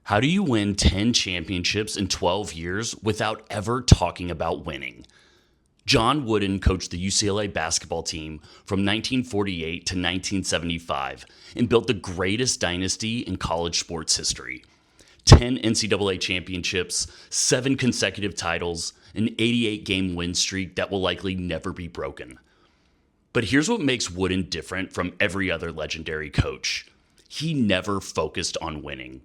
How do you win 10 championships in 12 years without ever talking about winning? John Wooden coached the UCLA basketball team from 1948 to 1975 and built the greatest dynasty in college sports history. 10 NCAA championships, 7 consecutive titles, an 88-game win streak that will likely never be broken. But here's what makes Wooden different from every other legendary coach. He never focused on winning.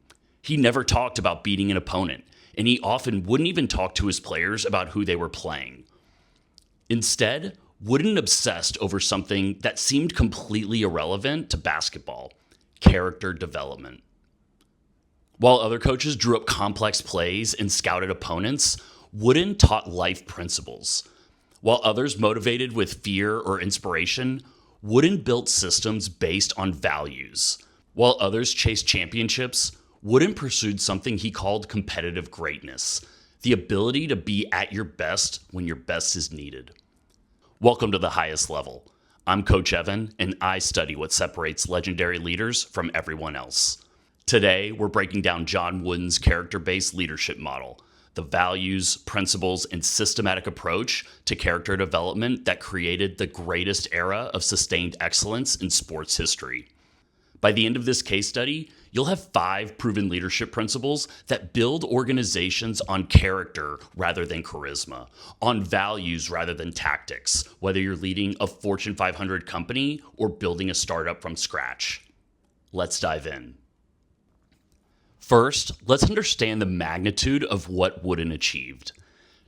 He never talked about beating an opponent, and he often wouldn't even talk to his players about who they were playing. Instead, Wooden obsessed over something that seemed completely irrelevant to basketball: character development. While other coaches drew up complex plays and scouted opponents, Wooden taught life principles. While others motivated with fear or inspiration, Wooden built systems based on values. While others chased championships, Wooden pursued something he called competitive greatness, the ability to be at your best when your best is needed. Welcome to the highest level. I'm Coach Evan, and I study what separates legendary leaders from everyone else. Today, we're breaking down John Wooden's character-based leadership model, the values, principles, and systematic approach to character development that created the greatest era of sustained excellence in sports history. By the end of this case study, you'll have 5 proven leadership principles that build organizations on character rather than charisma, on values rather than tactics, whether you're leading a Fortune 500 company or building a startup from scratch. Let's dive in. First, let's understand the magnitude of what Wooden achieved.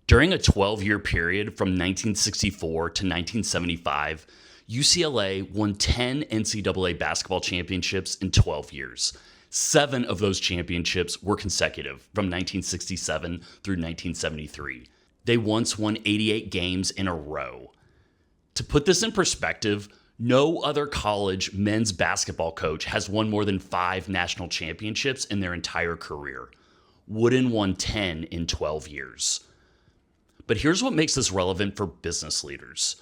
During a 12-year period from 1964 to 1975, UCLA won 10 NCAA basketball championships in 12 years. 7 of those championships were consecutive from 1967 through 1973. They once won 88 games in a row. To put this in perspective, no other college men's basketball coach has won more than 5 national championships in their entire career. Wooden won 10 in 12 years. But here's what makes this relevant for business leaders.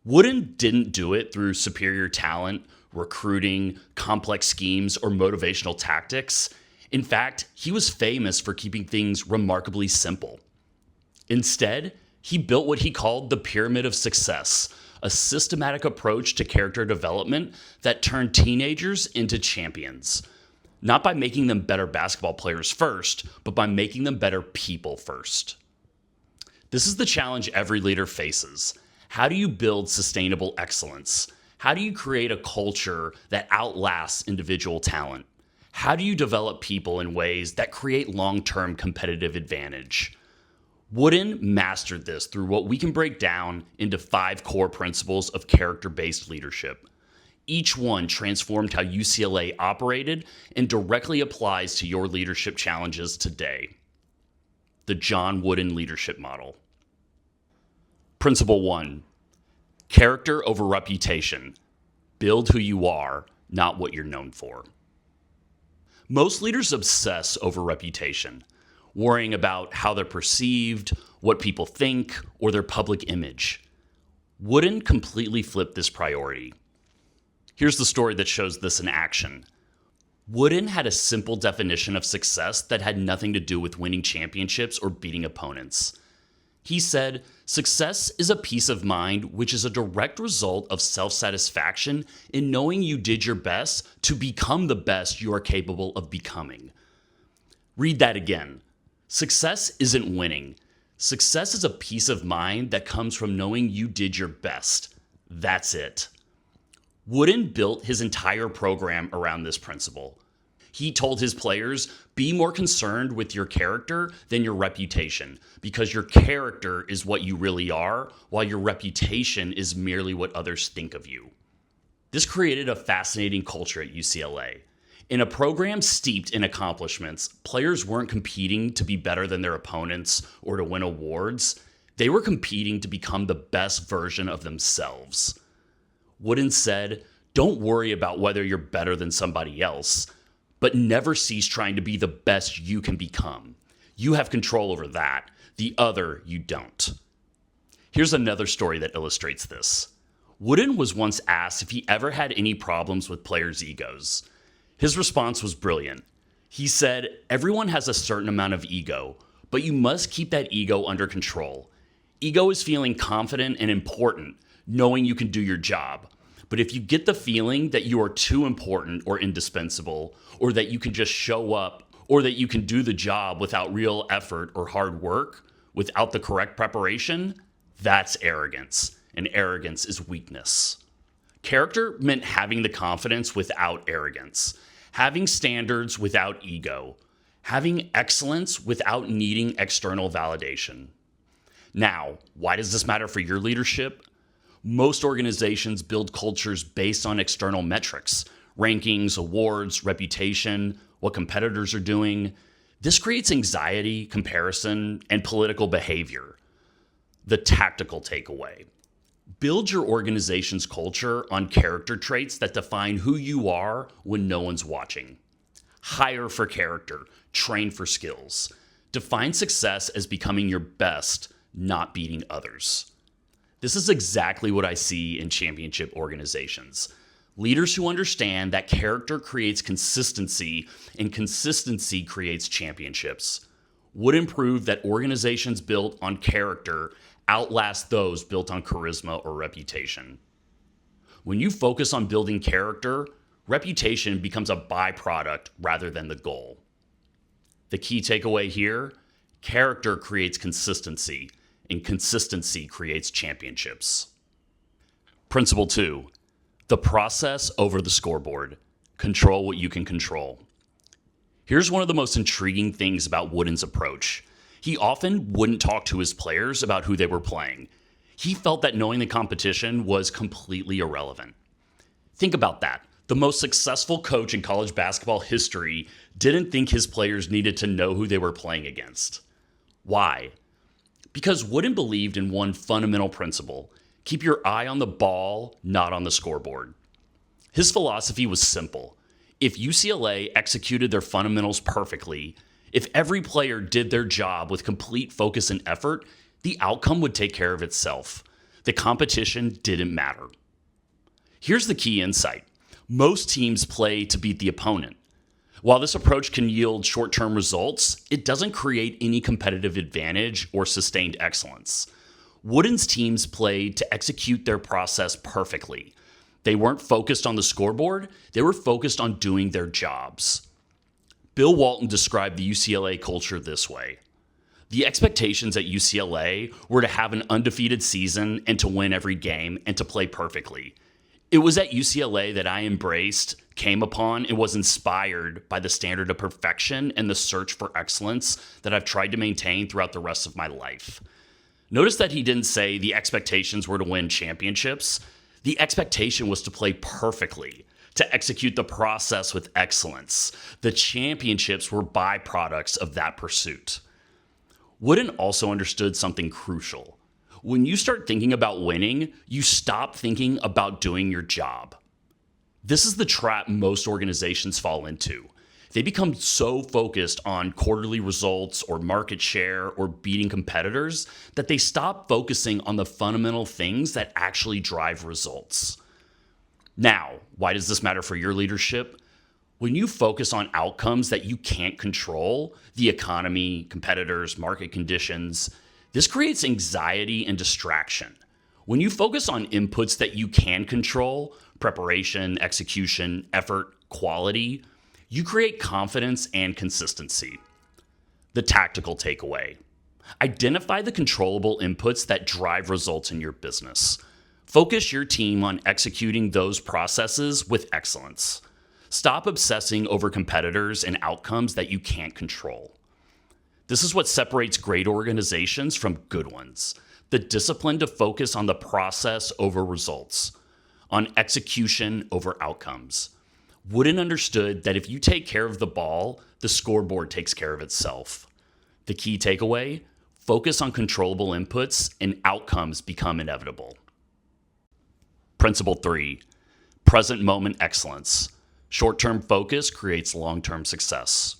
Wooden didn't do it through superior talent, recruiting, complex schemes, or motivational tactics. In fact, he was famous for keeping things remarkably simple. Instead, he built what he called the pyramid of success, a systematic approach to character development that turned teenagers into champions. Not by making them better basketball players first, but by making them better people first. This is the challenge every leader faces. How do you build sustainable excellence? How do you create a culture that outlasts individual talent? How do you develop people in ways that create long-term competitive advantage? Wooden mastered this through what we can break down into 5 core principles of character-based leadership. Each one transformed how UCLA operated and directly applies to your leadership challenges today. The John Wooden Leadership Model. Principle 1. Character over reputation. Build who you are, not what you're known for. Most leaders obsess over reputation, worrying about how they're perceived, what people think, or their public image. Wooden completely flipped this priority. Here's the story that shows this in action. Wooden had a simple definition of success that had nothing to do with winning championships or beating opponents. He said, "Success is a peace of mind which is a direct result of self-satisfaction in knowing you did your best to become the best you are capable of becoming." Read that again. Success isn't winning. Success is a peace of mind that comes from knowing you did your best. That's it. Wooden built his entire program around this principle. He told his players, be more concerned with your character than your reputation, because your character is what you really are, while your reputation is merely what others think of you. This created a fascinating culture at UCLA. In a program steeped in accomplishments, players weren't competing to be better than their opponents or to win awards. They were competing to become the best version of themselves. Wooden said, don't worry about whether you're better than somebody else, but never cease trying to be the best you can become. You have control over that. The other, you don't. Here's another story that illustrates this. Wooden was once asked if he ever had any problems with players' egos. His response was brilliant. He said, "Everyone has a certain amount of ego, but you must keep that ego under control. Ego is feeling confident and important, knowing you can do your job. But if you get the feeling that you are too important or indispensable, or that you can just show up, or that you can do the job without real effort or hard work, without the correct preparation, that's arrogance. And arrogance is weakness." Character meant having the confidence without arrogance, having standards without ego, having excellence without needing external validation. Now, why does this matter for your leadership? Most organizations build cultures based on external metrics, rankings, awards, reputation, what competitors are doing. This creates anxiety, comparison, and political behavior. The tactical takeaway: build your organization's culture on character traits that define who you are when no one's watching. Hire for character, train for skills. Define success as becoming your best, not beating others. This is exactly what I see in championship organizations. Leaders who understand that character creates consistency and consistency creates championships. Wouldn't prove that organizations built on character outlast those built on charisma or reputation. When you focus on building character, reputation becomes a byproduct rather than the goal. The key takeaway here: character creates consistency, and consistency creates championships. Principle 2, the process over the scoreboard. Control what you can control. Here's one of the most intriguing things about Wooden's approach. He often wouldn't talk to his players about who they were playing. He felt that knowing the competition was completely irrelevant. Think about that. The most successful coach in college basketball history didn't think his players needed to know who they were playing against. Why? Because Wooden believed in one fundamental principle: keep your eye on the ball, not on the scoreboard. His philosophy was simple. If UCLA executed their fundamentals perfectly, if every player did their job with complete focus and effort, the outcome would take care of itself. The competition didn't matter. Here's the key insight: most teams play to beat the opponent. While this approach can yield short-term results, it doesn't create any competitive advantage or sustained excellence. Wooden's teams played to execute their process perfectly. They weren't focused on the scoreboard, they were focused on doing their jobs. Bill Walton described the UCLA culture this way: the expectations at UCLA were to have an undefeated season and to win every game and to play perfectly. It was at UCLA that I embraced, came upon, and was inspired by the standard of perfection and the search for excellence that I've tried to maintain throughout the rest of my life. Notice that he didn't say the expectations were to win championships. The expectation was to play perfectly, to execute the process with excellence. The championships were byproducts of that pursuit. Wooden also understood something crucial. When you start thinking about winning, you stop thinking about doing your job. This is the trap most organizations fall into. They become so focused on quarterly results or market share or beating competitors that they stop focusing on the fundamental things that actually drive results. Now, why does this matter for your leadership? When you focus on outcomes that you can't control, the economy, competitors, market conditions, this creates anxiety and distraction. When you focus on inputs that you can control, preparation, execution, effort, quality, you create confidence and consistency. The tactical takeaway: identify the controllable inputs that drive results in your business. Focus your team on executing those processes with excellence. Stop obsessing over competitors and outcomes that you can't control. This is what separates great organizations from good ones: the discipline to focus on the process over results, on execution over outcomes. Wooden understood that if you take care of the ball, the scoreboard takes care of itself. The key takeaway: focus on controllable inputs and outcomes become inevitable. Principle 3, present moment excellence. Short-term focus creates long-term success.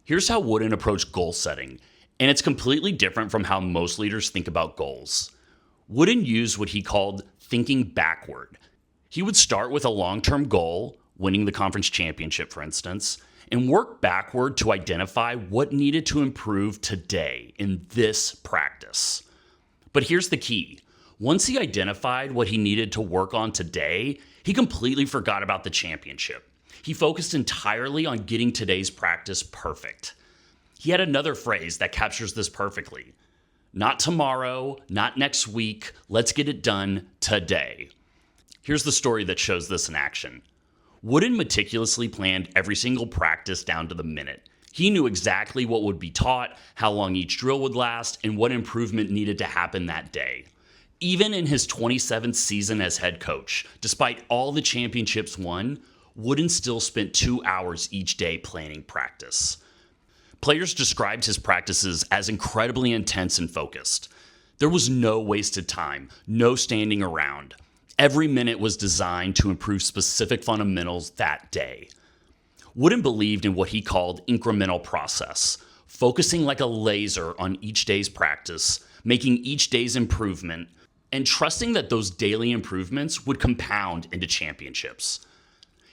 Here's how Wooden approached goal setting, and it's completely different from how most leaders think about goals. Wooden used what he called thinking backward. He would start with a long-term goal, winning the conference championship, for instance, and worked backward to identify what needed to improve today in this practice. But here's the key. Once he identified what he needed to work on today, he completely forgot about the championship. He focused entirely on getting today's practice perfect. He had another phrase that captures this perfectly. Not tomorrow, not next week, let's get it done today. Here's the story that shows this in action. Wooden meticulously planned every single practice down to the minute. He knew exactly what would be taught, how long each drill would last, and what improvement needed to happen that day. Even in his 27th season as head coach, despite all the championships won, Wooden still spent 2 hours each day planning practice. Players described his practices as incredibly intense and focused. There was no wasted time, no standing around. Every minute was designed to improve specific fundamentals that day. Wooden believed in what he called incremental process, focusing like a laser on each day's practice, making each day's improvement, and trusting that those daily improvements would compound into championships.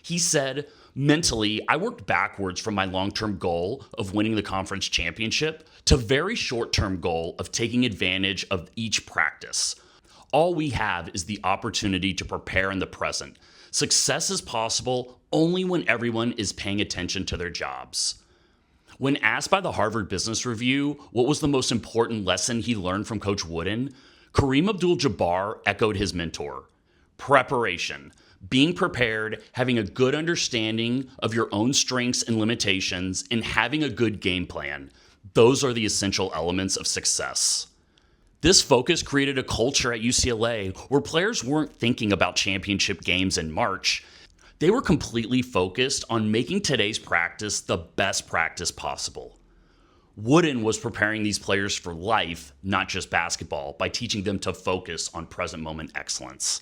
He said, mentally, I worked backwards from my long-term goal of winning the conference championship to very short-term goal of taking advantage of each practice. All we have is the opportunity to prepare in the present. Success is possible only when everyone is paying attention to their jobs. When asked by the Harvard Business Review what was the most important lesson he learned from Coach Wooden, Kareem Abdul-Jabbar echoed his mentor. Preparation. Being prepared, having a good understanding of your own strengths and limitations, and having a good game plan. Those are the essential elements of success. This focus created a culture at UCLA where players weren't thinking about championship games in March. They were completely focused on making today's practice the best practice possible. Wooden was preparing these players for life, not just basketball, by teaching them to focus on present moment excellence.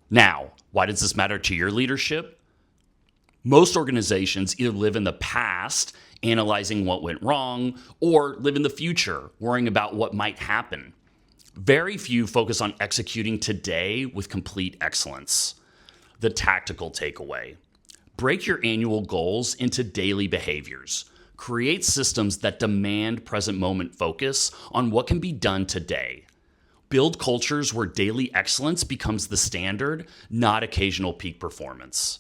Now, why does this matter to your leadership? Most organizations either live in the past, analyzing what went wrong, or live in the future, worrying about what might happen. Very few focus on executing today with complete excellence. The tactical takeaway. Break your annual goals into daily behaviors. Create systems that demand present moment focus on what can be done today. Build cultures where daily excellence becomes the standard, not occasional peak performance.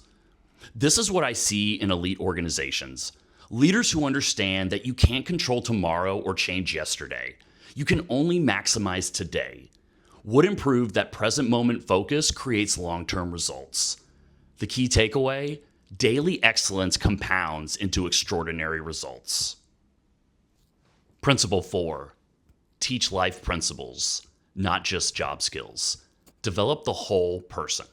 This is what I see in elite organizations. Leaders who understand that you can't control tomorrow or change yesterday. You can only maximize today. Wooden prove that present moment focus creates long-term results. The key takeaway? Daily excellence compounds into extraordinary results. Principle 4. Teach life principles, not just job skills. Develop the whole person.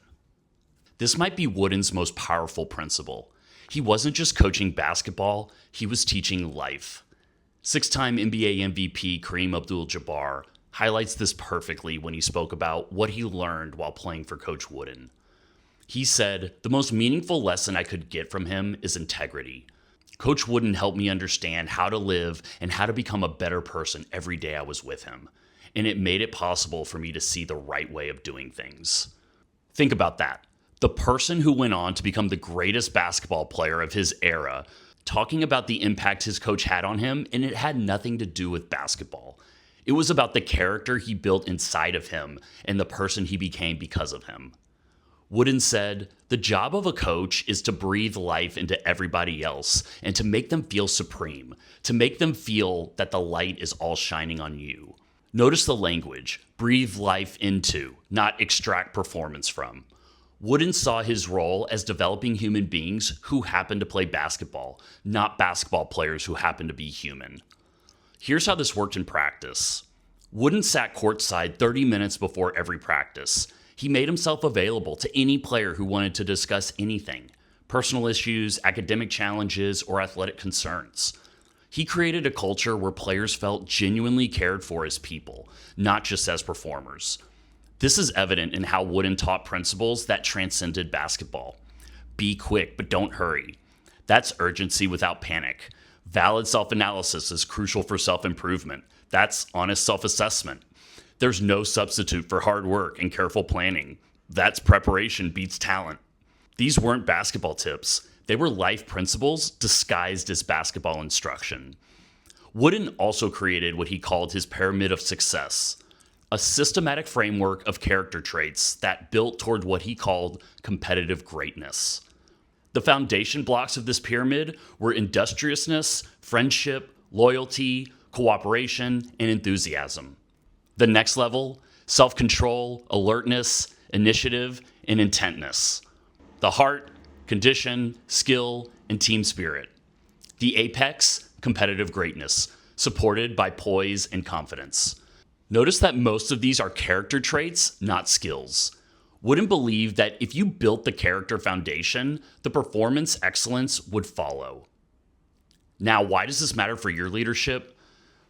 This might be Wooden's most powerful principle. He wasn't just coaching basketball, he was teaching life. 6-time NBA MVP Kareem Abdul-Jabbar highlights this perfectly when he spoke about what he learned while playing for Coach Wooden. He said, "The most meaningful lesson I could get from him is integrity. Coach Wooden helped me understand how to live and how to become a better person every day I was with him. And it made it possible for me to see the right way of doing things." Think about that. The person who went on to become the greatest basketball player of his era, talking about the impact his coach had on him, and it had nothing to do with basketball. It was about the character he built inside of him and the person he became because of him. Wooden said, "The job of a coach is to breathe life into everybody else and to make them feel supreme, to make them feel that the light is all shining on you." Notice the language, breathe life into, not extract performance from. Wooden saw his role as developing human beings who happen to play basketball, not basketball players who happen to be human. Here's how this worked in practice. Wooden sat courtside 30 minutes before every practice. He made himself available to any player who wanted to discuss anything, personal issues, academic challenges, or athletic concerns. He created a culture where players felt genuinely cared for as people, not just as performers. This is evident in how Wooden taught principles that transcended basketball. Be quick, but don't hurry. That's urgency without panic. Valid self-analysis is crucial for self-improvement. That's honest self-assessment. There's no substitute for hard work and careful planning. That's preparation beats talent. These weren't basketball tips. They were life principles disguised as basketball instruction. Wooden also created what he called his pyramid of success, a systematic framework of character traits that built toward what he called competitive greatness. The foundation blocks of this pyramid were industriousness, friendship, loyalty, cooperation, and enthusiasm. The next level, self-control, alertness, initiative, and intentness. The heart, condition, skill, and team spirit. The apex, competitive greatness, supported by poise and confidence. Notice that most of these are character traits, not skills. Wooden believed that if you built the character foundation, the performance excellence would follow. Now, why does this matter for your leadership?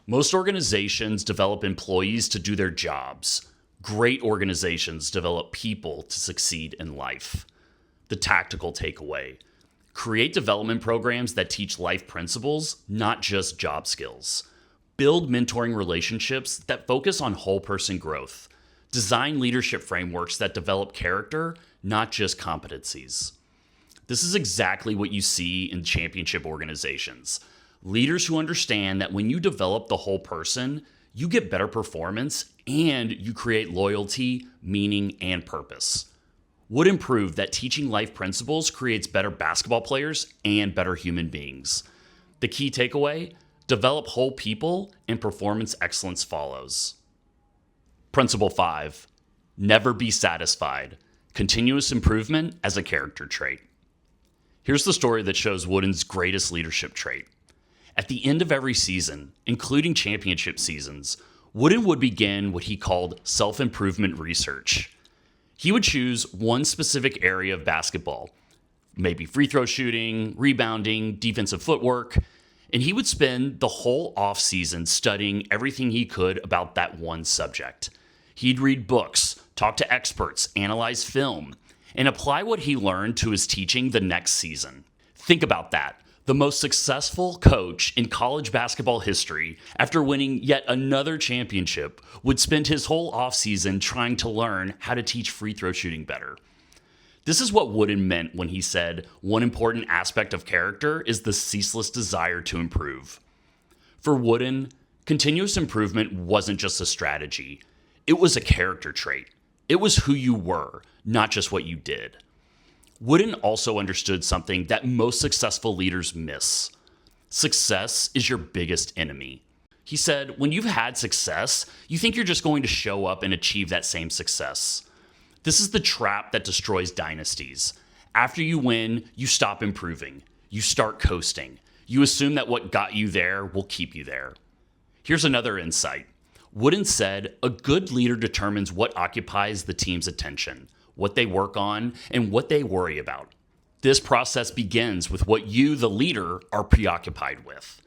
Most organizations develop employees to do their jobs. Great organizations develop people to succeed in life. The tactical takeaway: create development programs that teach life principles, not just job skills. Build mentoring relationships that focus on whole person growth. Design leadership frameworks that develop character, not just competencies. This is exactly what you see in championship organizations. Leaders who understand that when you develop the whole person, you get better performance and you create loyalty, meaning, and purpose. Wooden prove that teaching life principles creates better basketball players and better human beings. The key takeaway: develop whole people and performance excellence follows. Principle 5, never be satisfied. Continuous improvement as a character trait. Here's the story that shows Wooden's greatest leadership trait. At the end of every season, including championship seasons, Wooden would begin what he called self-improvement research. He would choose one specific area of basketball, maybe free throw shooting, rebounding, defensive footwork, and he would spend the whole offseason studying everything he could about that one subject. He'd read books, talk to experts, analyze film, and apply what he learned to his teaching the next season. Think about that. The most successful coach in college basketball history, after winning yet another championship, would spend his whole offseason trying to learn how to teach free throw shooting better. This is what Wooden meant when he said one important aspect of character is the ceaseless desire to improve. For Wooden, continuous improvement wasn't just a strategy. It was a character trait. It was who you were, not just what you did. Wooden also understood something that most successful leaders miss. Success is your biggest enemy. He said, when you've had success, you think you're just going to show up and achieve that same success. This is the trap that destroys dynasties. After you win, you stop improving. You start coasting. You assume that what got you there will keep you there. Here's another insight. Wooden said, a good leader determines what occupies the team's attention, what they work on, and what they worry about. This process begins with what you, the leader, are preoccupied with.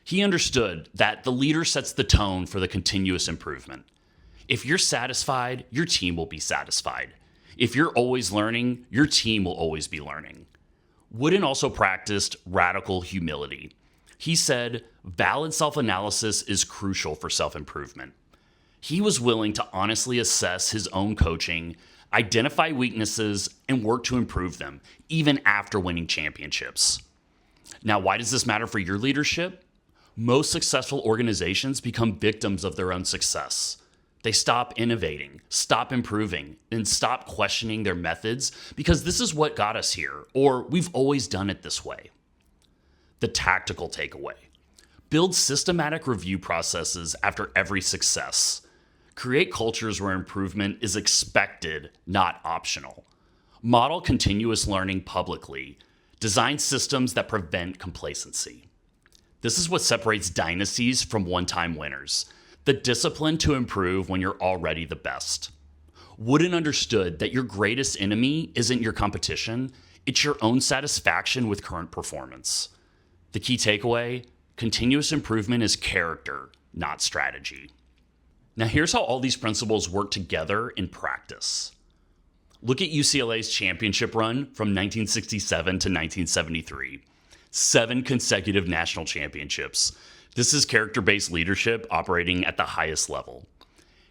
He understood that the leader sets the tone for the continuous improvement. If you're satisfied, your team will be satisfied. If you're always learning, your team will always be learning. Wooden also practiced radical humility. He said, valid self-analysis is crucial for self-improvement. He was willing to honestly assess his own coaching, identify weaknesses, and work to improve them, even after winning championships. Now, why does this matter for your leadership? Most successful organizations become victims of their own success. They stop innovating, stop improving, and stop questioning their methods because this is what got us here, or we've always done it this way. The tactical takeaway: build systematic review processes after every success. Create cultures where improvement is expected, not optional. Model continuous learning publicly. Design systems that prevent complacency. This is what separates dynasties from one-time winners. The discipline to improve when you're already the best. Wooden understood that your greatest enemy isn't your competition, it's your own satisfaction with current performance. The key takeaway: continuous improvement is character, not strategy. Now here's how all these principles work together in practice. Look at UCLA's championship run from 1967 to 1973. 7 consecutive national championships. This is character-based leadership operating at the highest level.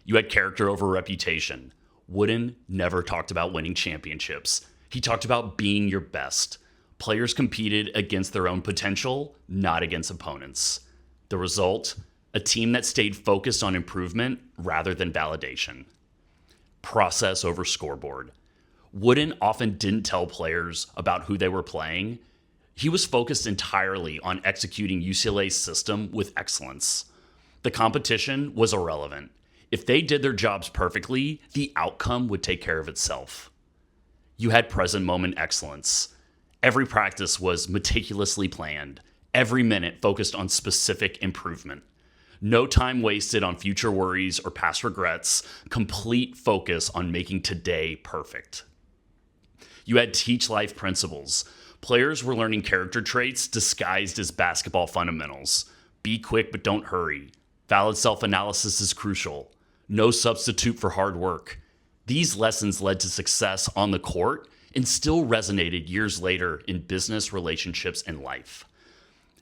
You had character over reputation. Wooden never talked about winning championships. He talked about being your best. Players competed against their own potential, not against opponents. The result? A team that stayed focused on improvement rather than validation. Process over scoreboard. Wooden often didn't tell players about who they were playing. He was focused entirely on executing UCLA's system with excellence. The competition was irrelevant. If they did their jobs perfectly, the outcome would take care of itself. You had present moment excellence. Every practice was meticulously planned. Every minute focused on specific improvement. No time wasted on future worries or past regrets. Complete focus on making today perfect. You had teach life principles. Players were learning character traits disguised as basketball fundamentals. Be quick but don't hurry. Valid self-analysis is crucial. No substitute for hard work. These lessons led to success on the court and still resonated years later in business, relationships, and life.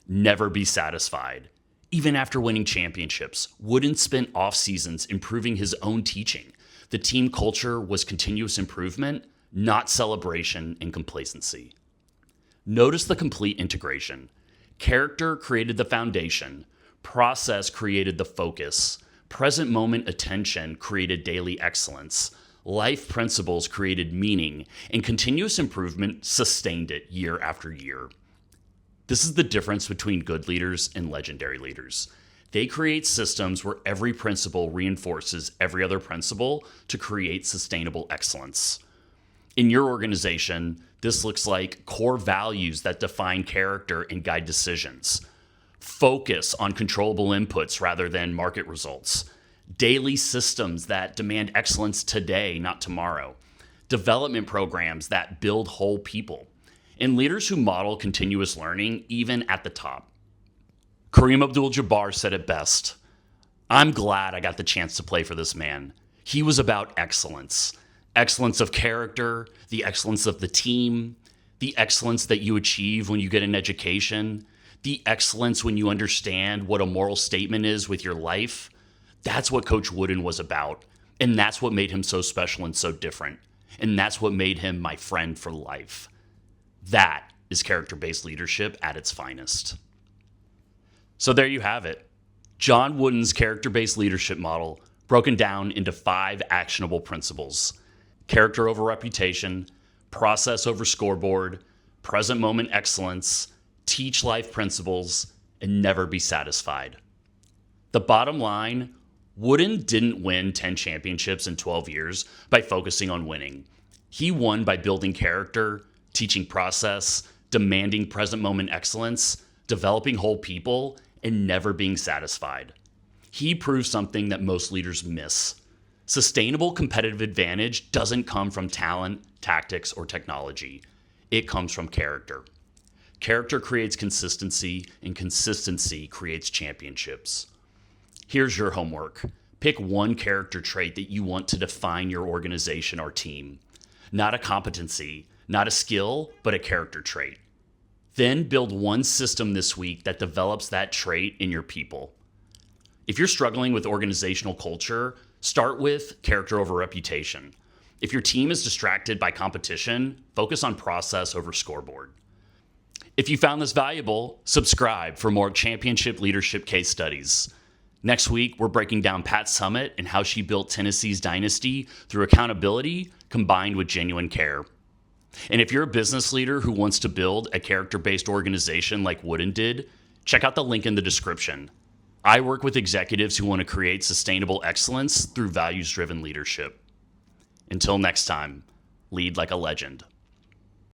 Never be satisfied. Even after winning championships, Wooden spent off seasons improving his own teaching. The team culture was continuous improvement, not celebration and complacency. Notice the complete integration. Character created the foundation. Process created the focus. Present moment attention created daily excellence. Life principles created meaning, and continuous improvement sustained it year after year. This is the difference between good leaders and legendary leaders. They create systems where every principle reinforces every other principle to create sustainable excellence. In your organization, this looks like core values that define character and guide decisions. Focus on controllable inputs rather than market results. Daily systems that demand excellence today, not tomorrow. Development programs that build whole people. And leaders who model continuous learning, even at the top. Kareem Abdul-Jabbar said it best. I'm glad I got the chance to play for this man. He was about excellence. Excellence of character, the excellence of the team, the excellence that you achieve when you get an education, the excellence when you understand what a moral statement is with your life. That's what Coach Wooden was about. And that's what made him so special and so different. And that's what made him my friend for life. That is character-based leadership at its finest. So there you have it. John Wooden's character-based leadership model broken down into 5 actionable principles. Character over reputation, process over scoreboard, present moment excellence, teach life principles, and never be satisfied. The bottom line, Wooden didn't win 10 championships in 12 years by focusing on winning. He won by building character, teaching process, demanding present moment excellence, developing whole people, and never being satisfied. He proved something that most leaders miss. Sustainable competitive advantage doesn't come from talent, tactics, or technology. It comes from character. Character creates consistency, and consistency creates championships. Here's your homework. Pick one character trait that you want to define your organization or team. Not a competency, not a skill, but a character trait. Then build one system this week that develops that trait in your people. If you're struggling with organizational culture, start with character over reputation. If your team is distracted by competition, focus on process over scoreboard. If you found this valuable, subscribe for more championship leadership case studies. Next week, we're breaking down Pat Summitt and how she built Tennessee's Dynasty through accountability combined with genuine care. And if you're a business leader who wants to build a character-based organization like Wooden did, check out the link in the description. I work with executives who want to create sustainable excellence through values-driven leadership. Until next time, lead like a legend.